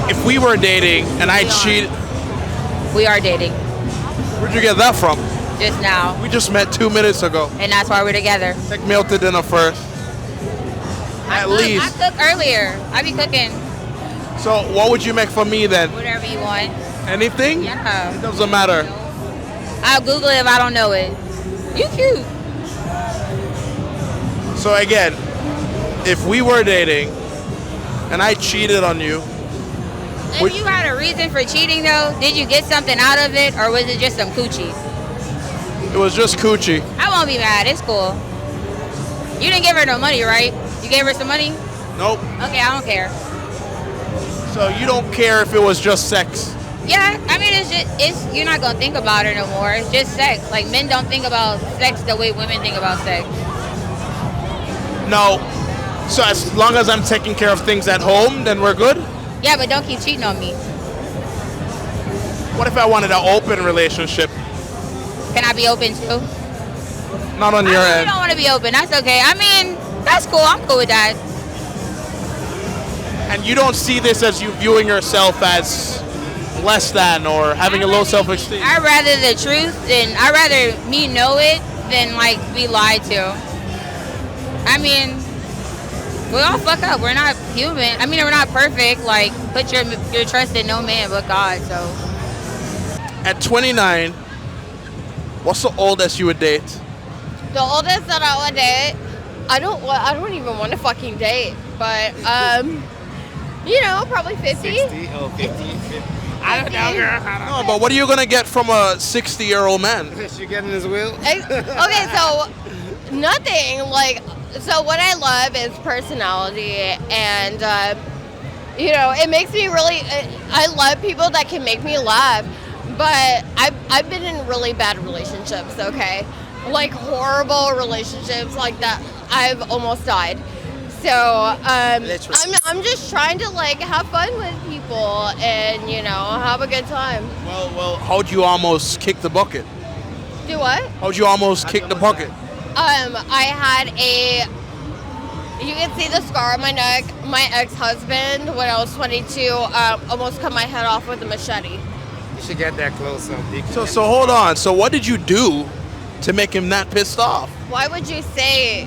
if we were dating and I cheated, We are dating where'd you get that from? just now, We just met 2 minutes ago. and that's why we're together. Take me out to dinner first. At least. I cook earlier. I be cooking So what would you make for me then? whatever you want. Anything? Yeah. It doesn't matter. I'll Google it if I don't know it. You cute. So again, if we were dating and I cheated on you, If you had a reason for cheating though, did you get something out of it or was it just some coochie? it was just coochie. I won't be mad. It's cool. You didn't give her no money, right? You gave her some money? Nope. Okay, I don't care. So you don't care if it was just sex. Yeah, I mean, you're not gonna think about it no more. It's just sex. Like men don't think about sex the way women think about sex. No. So as long as I'm taking care of things at home, then we're good? Yeah, but don't keep cheating on me. What if I wanted an open relationship? Can I be open too? Not on your You end. don't want to be open. That's okay. I mean, that's cool. I'm cool with that. And you don't see this as you viewing yourself as less than or having a low self-esteem. I'd rather the truth I'd rather me know it than like be lied to. I mean, we all fuck up. We're not human. I mean, we're not perfect. Like, put your trust in no man but God. So, At 29, what's the oldest you would date? The oldest that I would date, I don't even want to fucking date, but probably 50. 60? Oh, 50. I don't know, girl. No, but what are you going to get from a 60-year-old man? She getting his will? Okay, so nothing. Like, so what I love is personality, and it makes me really. I love people that can make me laugh, but I've been in really bad relationships. Okay, like horrible relationships like that. I've almost died. So I'm just trying to like have fun with people and have a good time. Well, how'd you almost kick the bucket? Do what? How'd you almost kick the bucket? I had you can see the scar on my neck. My ex-husband, when I was 22, almost cut my head off with a machete. You should get that close on Dick. So hold on. So what did you do to make him that pissed off? Why would you say,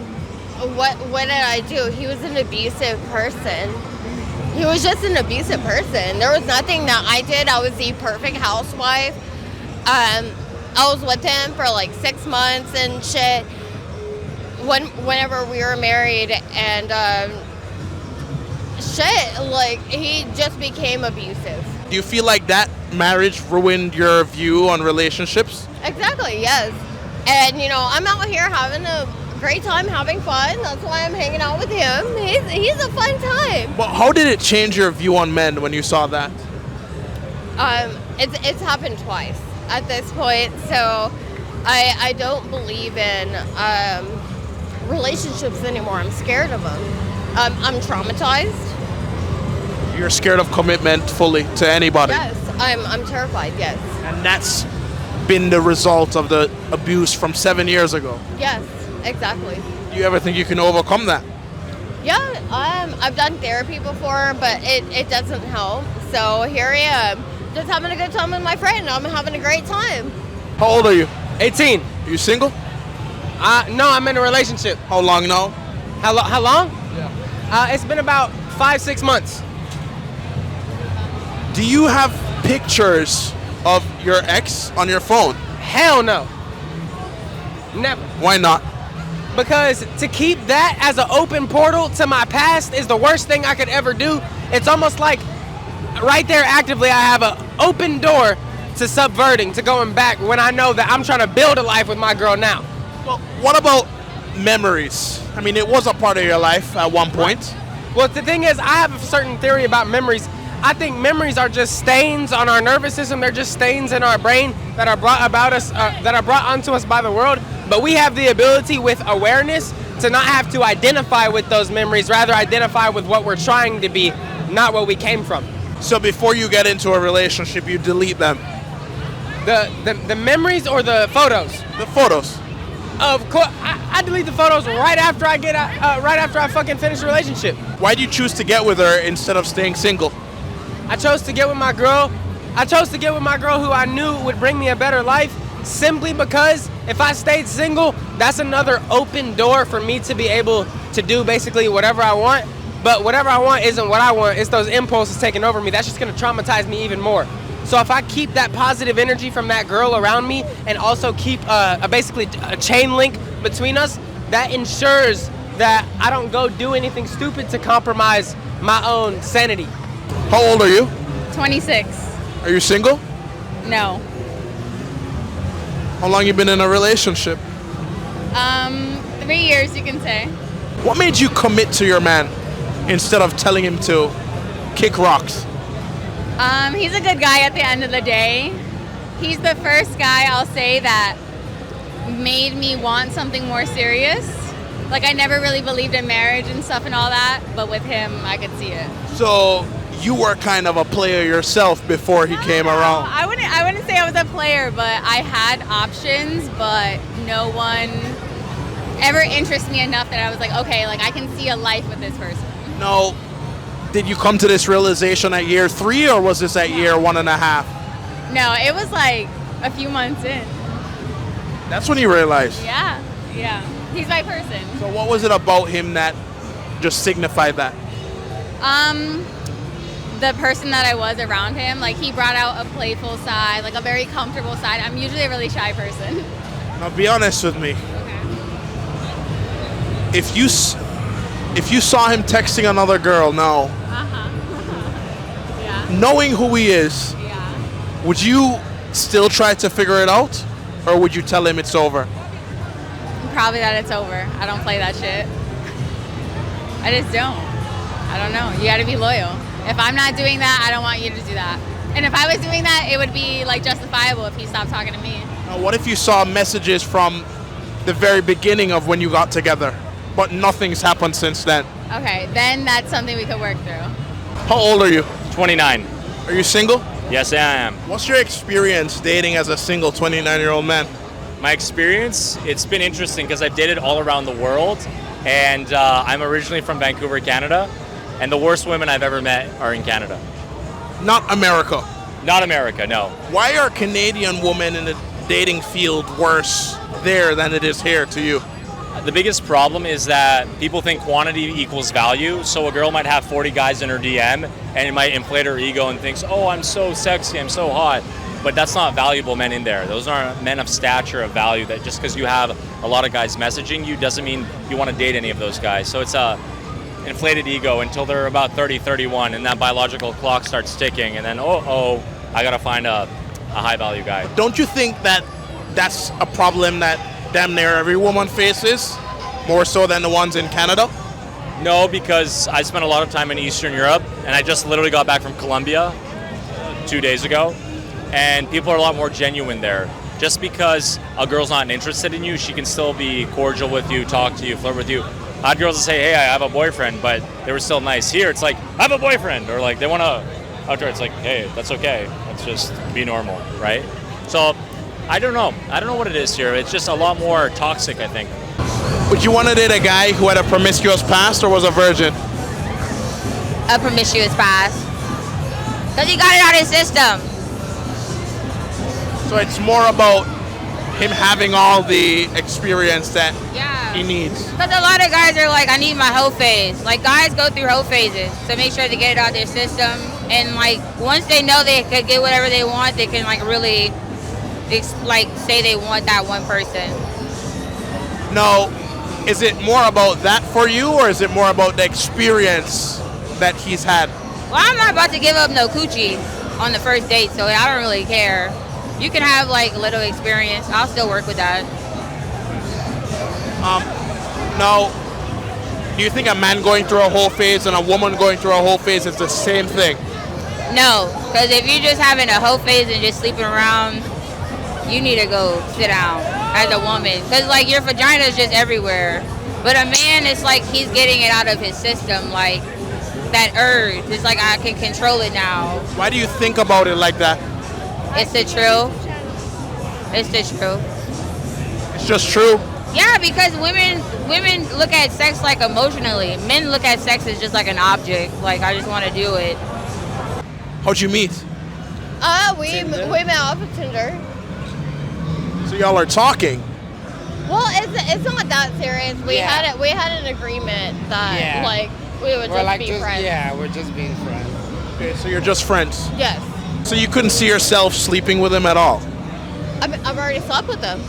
what did I do? He was an abusive person. He was just an abusive person. There was nothing that I did. I was the perfect housewife. I was with him for like 6 months and shit. Whenever we were married, and like he just became abusive. Do you feel like that marriage ruined your view on relationships? Exactly, yes. And I'm out here having a great time, having fun. That's why I'm hanging out with him. He's a fun time. Well, how did it change your view on men when you saw that? It's happened twice at this point, so I don't believe in relationships anymore. I'm scared of them. I'm traumatized. You're scared of commitment fully to anybody. Yes, I'm terrified. Yes. And that's been the result of the abuse from 7 years ago. Yes, exactly. Do you ever think you can overcome that? Yeah, I've done therapy before, but it doesn't help. So here I am, just having a good time with my friend. I'm having a great time. How old are you? 18. Are you single? No, I'm in a relationship. How long now? How long? Yeah. It's been about 5-6 months. Do you have pictures of your ex on your phone? Hell no. Never. Why not? Because to keep that as an open portal to my past is the worst thing I could ever do. It's almost like right there actively I have an open door to subverting, to going back when I know that I'm trying to build a life with my girl now. Well, what about memories? I mean, it was a part of your life at one point. Well, the thing is, I have a certain theory about memories. I think memories are just stains on our nervous system. They're just stains in our brain that are brought about us, that are brought onto us by the world. But we have the ability with awareness to not have to identify with those memories, rather identify with what we're trying to be, not what we came from. So before you get into a relationship, you delete them? The memories or the photos? The photos. Of course, I delete the photos right after I get right after I fucking finish a relationship. Why do you choose to get with her instead of staying single? I chose to get with my girl. I chose to get with my girl who I knew would bring me a better life, simply because if I stayed single, that's another open door for me to be able to do basically whatever I want. But whatever I want isn't what I want. It's those impulses taking over me. That's just gonna traumatize me even more. So if I keep that positive energy from that girl around me and also keep basically a chain link between us, that ensures that I don't go do anything stupid to compromise my own sanity. How old are you? 26. Are you single? No. How long you been in a relationship? 3 years, you can say. What made you commit to your man instead of telling him to kick rocks? He's a good guy at the end of the day. He's the first guy, I'll say, that made me want something more serious. Like, I never really believed in marriage and stuff and all that, but with him, I could see it. So you were kind of a player yourself before he came around. I wouldn't say I was a player, but I had options, but no one ever interested me enough that I was like, okay, like I can see a life with this person. No. Did you come to this realization at year 3 or was this at year 1.5? No, it was like a few months in. That's when you realized. Yeah. He's my person. So what was it about him that just signified that? The person that I was around him, like he brought out a playful side, like a very comfortable side. I'm usually a really shy person. Now be honest with me. Okay. If you saw him texting another girl now, Yeah. knowing who he is, Yeah. would you still try to figure it out? Or would you tell him it's over? Probably that it's over. I don't play that shit. I just don't. I don't know. You gotta be loyal. If I'm not doing that, I don't want you to do that. And if I was doing that, it would be like justifiable if he stopped talking to me. Now, what if you saw messages from the very beginning of when you got together, but nothing's happened since then? Okay, then that's something we could work through. How old are you? 29. Are you single? Yes, I am. What's your experience dating as a single 29-year-old man? My experience, it's been interesting because I've dated all around the world, and I'm originally from Vancouver, Canada, and the worst women I've ever met are in Canada. Not America. Not America, no. Why are Canadian women in the dating field worse there than it is here to you? The biggest problem is that people think quantity equals value, so a girl might have 40 guys in her DM, and it might inflate her ego and thinks, oh, I'm so sexy, I'm so hot. But that's not valuable men in there. Those aren't men of stature, of value, that just because you have a lot of guys messaging you doesn't mean you want to date any of those guys. So it's a inflated ego until they're about 30, 31, and that biological clock starts ticking, and then, I gotta find a high value guy. Don't you think that that's a problem that damn near every woman faces, more so than the ones in Canada? No, because I spent a lot of time in Eastern Europe, and I just literally got back from Colombia 2 days ago, and people are a lot more genuine there. Just because a girl's not interested in you, she can still be cordial with you, talk to you, flirt with you. I had girls that say, hey, I have a boyfriend, but they were still nice. Here, it's like, I have a boyfriend, or like they want to, after it's like, hey, that's okay. Let's just be normal, right? So, I don't know. I don't know what it is here. It's just a lot more toxic, I think. Would you want to date a guy who had a promiscuous past or was a virgin? A promiscuous past. Because he got it out of his system. So it's more about him having all the experience that he needs. Because a lot of guys are like, I need my hoe phase. Like, guys go through hoe phases, so make sure to get it out of their system. And like, once they know they could get whatever they want, they can like really, like, say they want that one person. No, is it more about that for you, or is it more about the experience that he's had? Well, I'm not about to give up no coochie on the first date, so I don't really care. You can have like a little experience. I'll still work with that. No. Do you think a man going through a whole phase and a woman going through a whole phase is the same thing? No, because if you're just having a whole phase and just sleeping around, you need to go sit down as a woman. Because like your vagina is just everywhere. But a man, it's like he's getting it out of his system. Like that urge. It's like I can control it now. Why do you think about it like that? It's the truth. It's the truth. It's just true. Yeah, because women look at sex like emotionally. Men look at sex as just like an object. Like, I just want to do it. How'd you meet? We met off of Tinder. So y'all are talking. Well, it's not that serious. We had an agreement that like we would just be friends. Yeah, we're just being friends. Okay, so you're just friends. Yes. So you couldn't see yourself sleeping with him at all? I've already slept with them.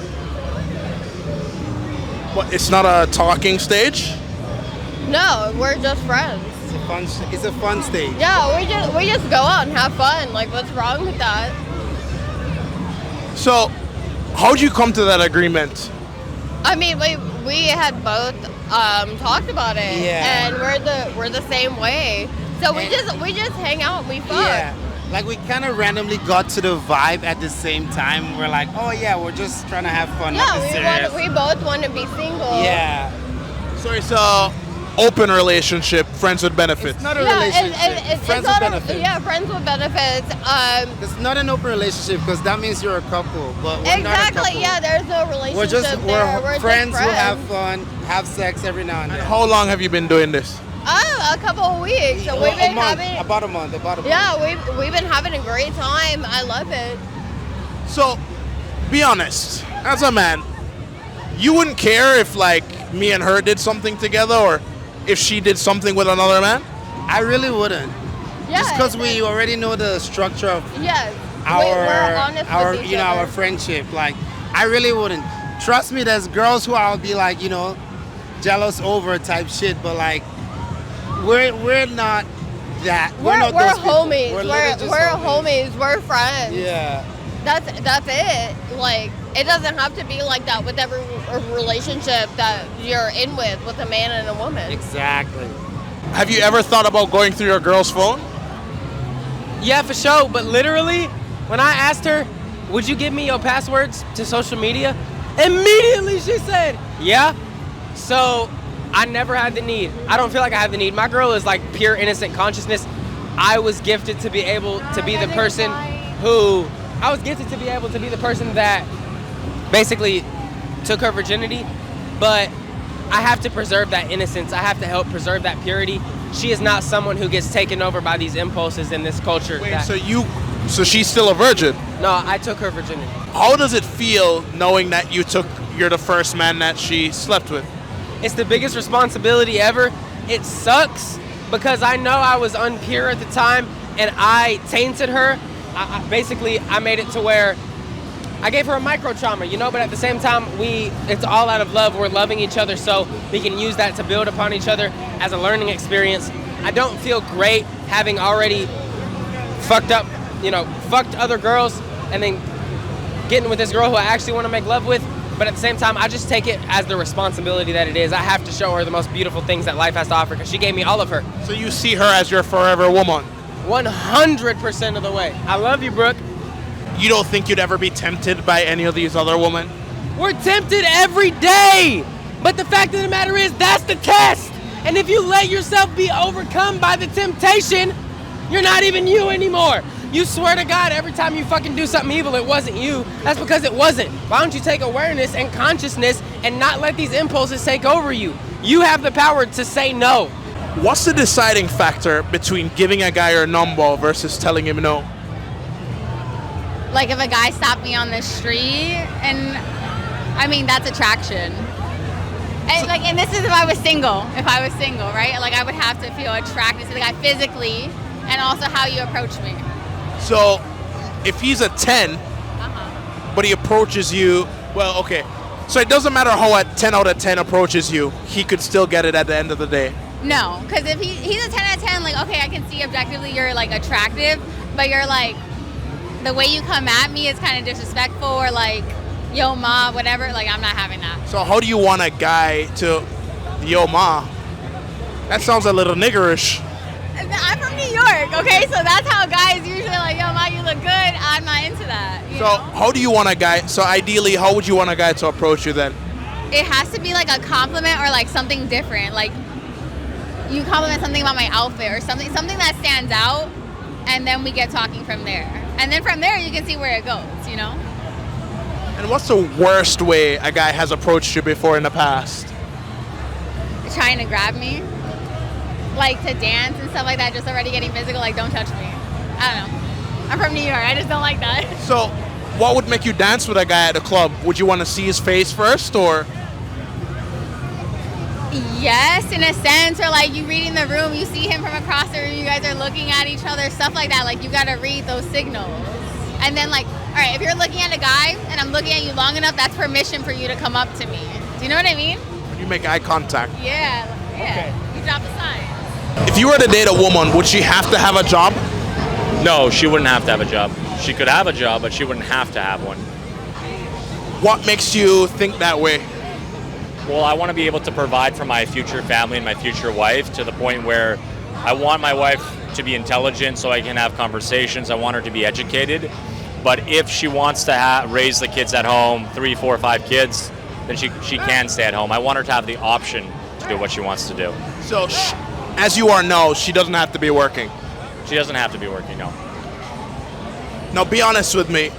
What? It's not a talking stage? No, we're just friends. It's a fun stage. Yeah, we just go out and have fun. Like, what's wrong with that? So, how'd you come to that agreement? I mean, we had both talked about it, and we're the same way. So we just hang out and we fuck. Yeah. Like we kind of randomly got to the vibe at the same time. We're like, oh yeah, we're just trying to have fun. Yeah, we both want to be single. Yeah. So it's a open relationship, friends with benefits. It's not a relationship. Friends with benefits. Yeah, friends with benefits. It's not an open relationship because that means you're a couple, but we're exactly. not a couple. Yeah, there's no relationship we're friends who have fun, have sex every now and then. How long have you been doing this? A couple of weeks. So we've been having about a month. Yeah, we've been having a great time. I love it. So, be honest, as a man, you wouldn't care if like me and her did something together, or if she did something with another man? I really wouldn't. Yeah, just because we already know the structure of we're honest with each other. our friendship. Like, I really wouldn't. Trust me, there's girls who I'll be like, jealous over type shit, but like, we're not that. We're not those people. Homies. We're homies. homies. We're friends. Yeah. That's it. Like, it doesn't have to be like that with every relationship that you're in with a man and a woman. Exactly. Have you ever thought about going through your girl's phone? Yeah, for sure. But literally, when I asked her, would you give me your passwords to social media? Immediately she said, yeah. So I never had the need. I don't feel like I have the need. My girl is like pure innocent consciousness. I was gifted to be able to be the person that basically took her virginity, but I have to preserve that innocence. I have to help preserve that purity. She is not someone who gets taken over by these impulses in this culture. Wait, so she's still a virgin? No, I took her virginity. How does it feel knowing that you're the first man that she slept with? It's the biggest responsibility ever. It sucks because I know I was unpure at the time and I tainted her. I made it to where I gave her a micro trauma, but at the same time, it's all out of love. We're loving each other, so we can use that to build upon each other as a learning experience. I don't feel great having already fucked other girls and then getting with this girl who I actually want to make love with. But at the same time, I just take it as the responsibility that it is. I have to show her the most beautiful things that life has to offer because she gave me all of her. So you see her as your forever woman? 100% of the way. I love you, Brooke. You don't think you'd ever be tempted by any of these other women? We're tempted every day. But the fact of the matter is, that's the test. And if you let yourself be overcome by the temptation, you're not even you anymore. You swear to God, every time you fucking do something evil, it wasn't you. That's because it wasn't. Why don't you take awareness and consciousness and not let these impulses take over you? You have the power to say no. What's the deciding factor between giving a guy your number versus telling him no? Like if a guy stopped me on the street, and I mean that's attraction. And this is if I was single. Right? Like I would have to feel attracted to the guy physically, and also how you approach me. So, if he's a 10, but he approaches you, well, okay. So it doesn't matter how a 10 out of 10 approaches you, he could still get it at the end of the day. No, because if he's a 10 out of 10, like, okay, I can see objectively you're, like, attractive, but you're, like, the way you come at me is kind of disrespectful or, like, yo, ma, whatever. Like, I'm not having that. So how do you want a guy to, yo, ma? That sounds a little niggerish. I'm from New York, okay? So that's how guys usually like, yo, ma, you look good. I'm not into that. You know? How do you want a guy, so ideally, how would you want a guy to approach you then? It has to be like a compliment or like something different. Like you compliment something about my outfit or something that stands out, and then we get talking from there. And then from there, you can see where it goes, And what's the worst way a guy has approached you before in the past? Trying to grab me. Like to dance and stuff like that, just already getting physical, like don't touch me. I don't know. I'm from New York. I just don't like that. So, what would make you dance with a guy at a club? Would you want to see his face first, or? Yes, in a sense, or like you reading the room, you see him from across the room, you guys are looking at each other, stuff like that. Like you gotta read those signals. And then like, all right, if you're looking at a guy and I'm looking at you long enough, that's permission for you to come up to me. Do you know what I mean? When you make eye contact. Yeah. You drop the sign. If you were to date a woman, would she have to have a job? No, she wouldn't have to have a job. She could have a job, but she wouldn't have to have one. What makes you think that way? Well, I want to be able to provide for my future family and my future wife to the point where I want my wife to be intelligent so I can have conversations. I want her to be educated. But if she wants to raise the kids at home, 3, 4, 5 kids, then she can stay at home. I want her to have the option to do what she wants to do. So, as you are now, she doesn't have to be working. She doesn't have to be working, no. Now, be honest with me.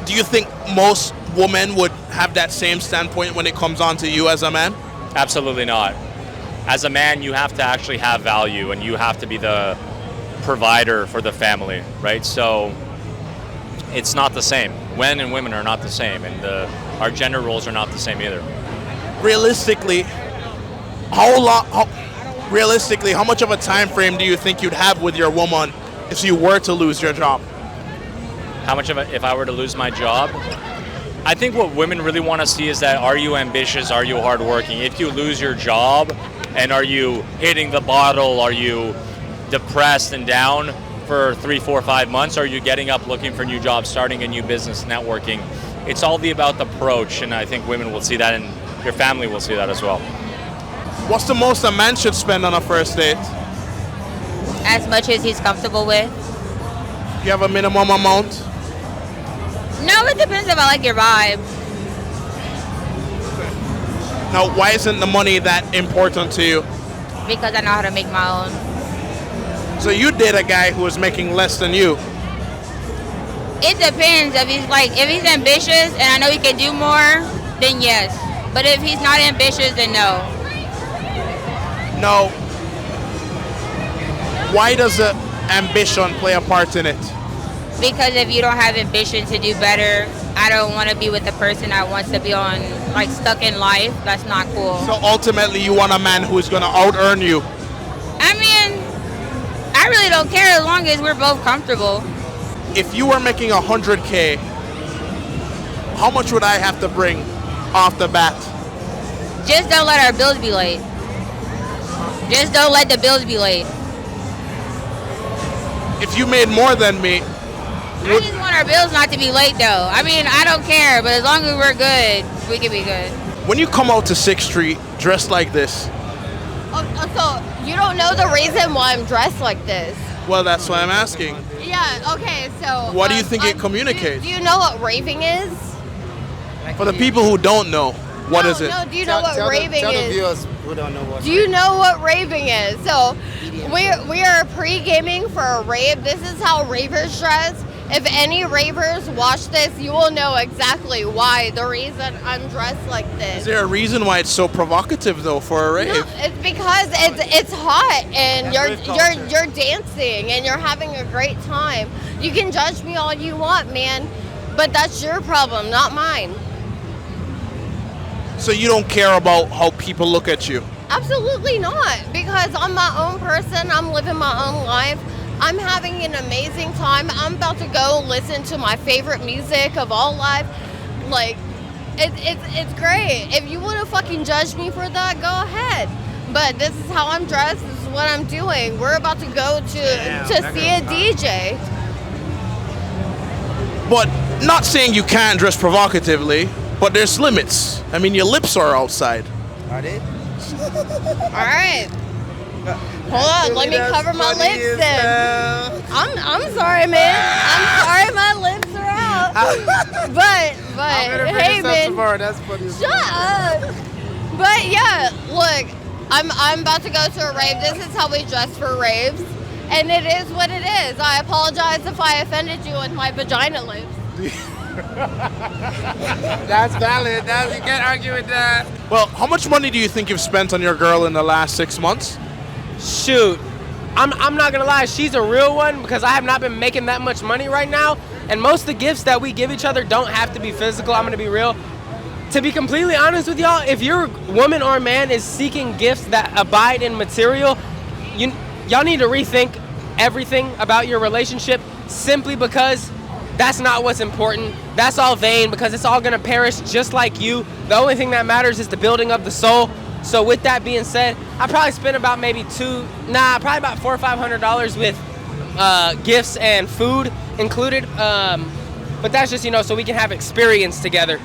Do you think most women would have that same standpoint when it comes on to you as a man? Absolutely not. As a man, you have to actually have value and you have to be the provider for the family, right? So it's not the same. Men and women are not the same, and our gender roles are not the same either. Realistically, how much of a time frame do you think you'd have with your woman if you were to lose your job? How much of it, if I were to lose my job? I think what women really want to see is that, are you ambitious? Are you hardworking? If you lose your job, and are you hitting the bottle? Are you depressed and down for 3, 4, 5 months? Are you getting up looking for new jobs, starting a new business, networking? It's all about the approach, and I think women will see that, and your family will see that as well. What's the most a man should spend on a first date? As much as he's comfortable with. You have a minimum amount? No, it depends if I like your vibe. Now, why isn't the money that important to you? Because I know how to make my own. So you date a guy who is making less than you? It depends. If he's ambitious and I know he can do more, then yes. But if he's not ambitious, then no. No. Why does the ambition play a part in it? Because if you don't have ambition to do better, I don't want to be with a person that wants to be stuck in life. That's not cool. So ultimately, you want a man who is going to out-earn you? I mean, I really don't care as long as we're both comfortable. If you were making 100K, how much would I have to bring off the bat? Just don't let our bills be late. Just don't let the bills be late. If you made more than me, I just want our bills not to be late, though. I mean, I don't care, but as long as we're good, we can be good. when you come out to 6th Street dressed like this, So you don't know the reason why I'm dressed like this? well, that's why I'm asking. Yeah. Okay. So What do you think it communicates? Do you know what raving is? For the people who don't know, what is it? No. Do you know what raving tell is? the viewers who don't know what. Do you know what raving is? So we are pre-gaming for a rave. This is how ravers dress. If any ravers watch this, you will know exactly why. The reason I'm dressed like this. Is there a reason why it's so provocative though for a rave? No, it's because it's hot and you're dancing and you're having a great time. You can judge me all you want, man, but that's your problem, not mine. So you don't care about how people look at you? Absolutely not, because I'm my own person. I'm living my own life. I'm having an amazing time. I'm about to go listen to my favorite music of all life. Like, it's great. If you want to fucking judge me for that, go ahead. But this is how I'm dressed. This is what I'm doing. We're about to go to see a DJ. But not saying you can't dress provocatively, but there's limits. I mean, your lips are outside. Are they? All right. Hold on, let me cover my lips then. I'm sorry, man. I'm sorry my lips are out. But hey, man. Tomorrow. That's funny. Shut up. But yeah, look, I'm about to go to a rave. This is how we dress for raves, and it is what it is. I apologize if I offended you with my vagina lips. That's valid. You can't argue with that. Well, how much money do you think you've spent on your girl in the last 6 months? Shoot, I'm not gonna lie, she's a real one because I have not been making that much money right now. And most of the gifts that we give each other don't have to be physical. I'm gonna be real. To be completely honest with y'all, if your woman or man is seeking gifts that abide in material, y'all need to rethink everything about your relationship, simply because that's not what's important. That's all vain, because it's all gonna perish just like you. The only thing that matters is the building of the soul. So with that being said, I probably spent about probably about $400 or $500 with gifts and food included. But that's just, so we can have experience together.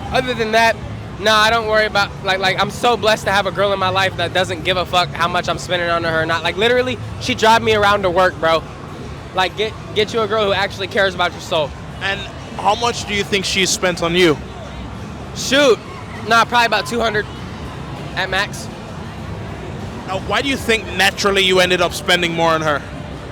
Other than that, I don't worry about, like I'm so blessed to have a girl in my life that doesn't give a fuck how much I'm spending on her or not. Like literally, she drive me around to work, bro. Like get you a girl who actually cares about your soul. And how much do you think she's spent on you? Shoot, probably about 200 at max. Now, why do you think naturally you ended up spending more on her?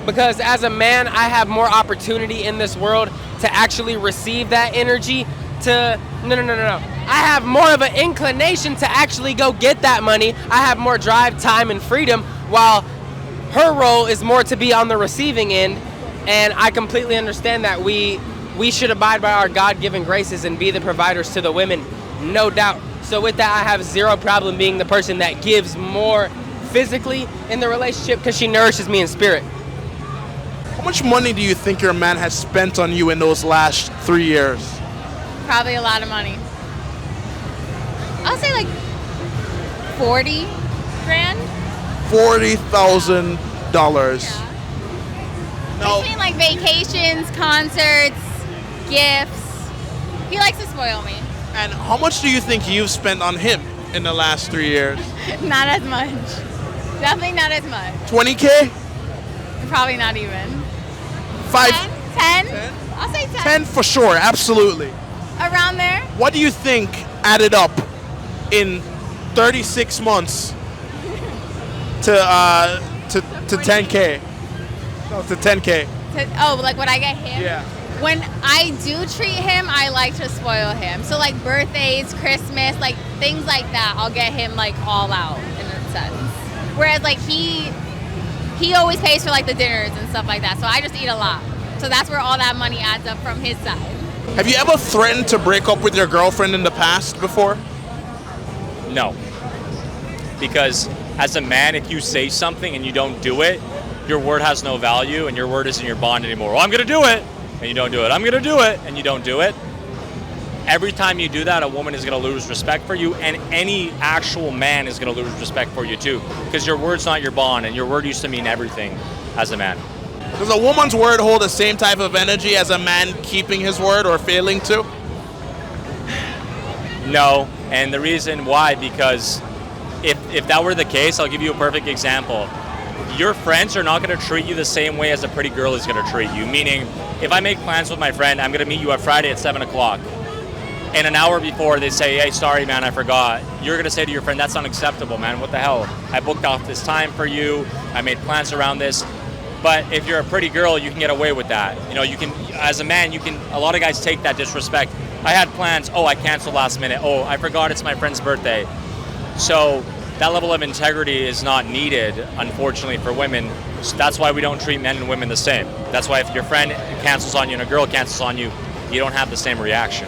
Because as a man, I have more opportunity in this world to actually receive that energy. No. I have more of an inclination to actually go get that money. I have more drive, time, and freedom, while her role is more to be on the receiving end. And I completely understand that we should abide by our God-given graces and be the providers to the women, no doubt. So with that, I have zero problem being the person that gives more physically in the relationship because she nourishes me in spirit. How much money do you think your man has spent on you in those last 3 years? Probably a lot of money. I'll say like 40 grand. $40,000. Yeah. Now, Between like vacations, concerts, gifts. He likes to spoil me. and how much do you think you've spent on him in the last 3 years? Not as much. Definitely not as much. 20K? Probably not even. 5? 10? 10? I'll say 10. 10 for sure, absolutely. Around there. What do you think added up in 36 months to 10K? No, to 10K. Like what I get him? Yeah. When I do treat him, I like to spoil him. So like birthdays, Christmas, like things like that, I'll get him like all out in a sense. Whereas like he always pays for like the dinners and stuff like that. So I just eat a lot. So that's where all that money adds up from his side. Have you ever threatened to break up with your girlfriend in the past before? No. Because as a man, if you say something and you don't do it, your word has no value and your word isn't your bond anymore. Well, I'm going to do it, and you don't do it. I'm going to do it, and you don't do it. Every time you do that, a woman is going to lose respect for you, and any actual man is going to lose respect for you too, because your word's not your bond, and your word used to mean everything as a man. Does a woman's word hold the same type of energy as a man keeping his word or failing to? No, and the reason why, because if that were the case, I'll give you a perfect example. Your friends are not going to treat you the same way as a pretty girl is going to treat you. Meaning, if I make plans with my friend, I'm going to meet you on Friday at 7 o'clock. And an hour before, they say, hey, sorry, man, I forgot. You're going to say to your friend, that's unacceptable, man. What the hell? I booked off this time for you. I made plans around this. But if you're a pretty girl, you can get away with that. You can, as a man, a lot of guys take that disrespect. I had plans. Oh, I canceled last minute. Oh, I forgot it's my friend's birthday. So that level of integrity is not needed, unfortunately, for women. So that's why we don't treat men and women the same. That's why if your friend cancels on you and a girl cancels on you, you don't have the same reaction.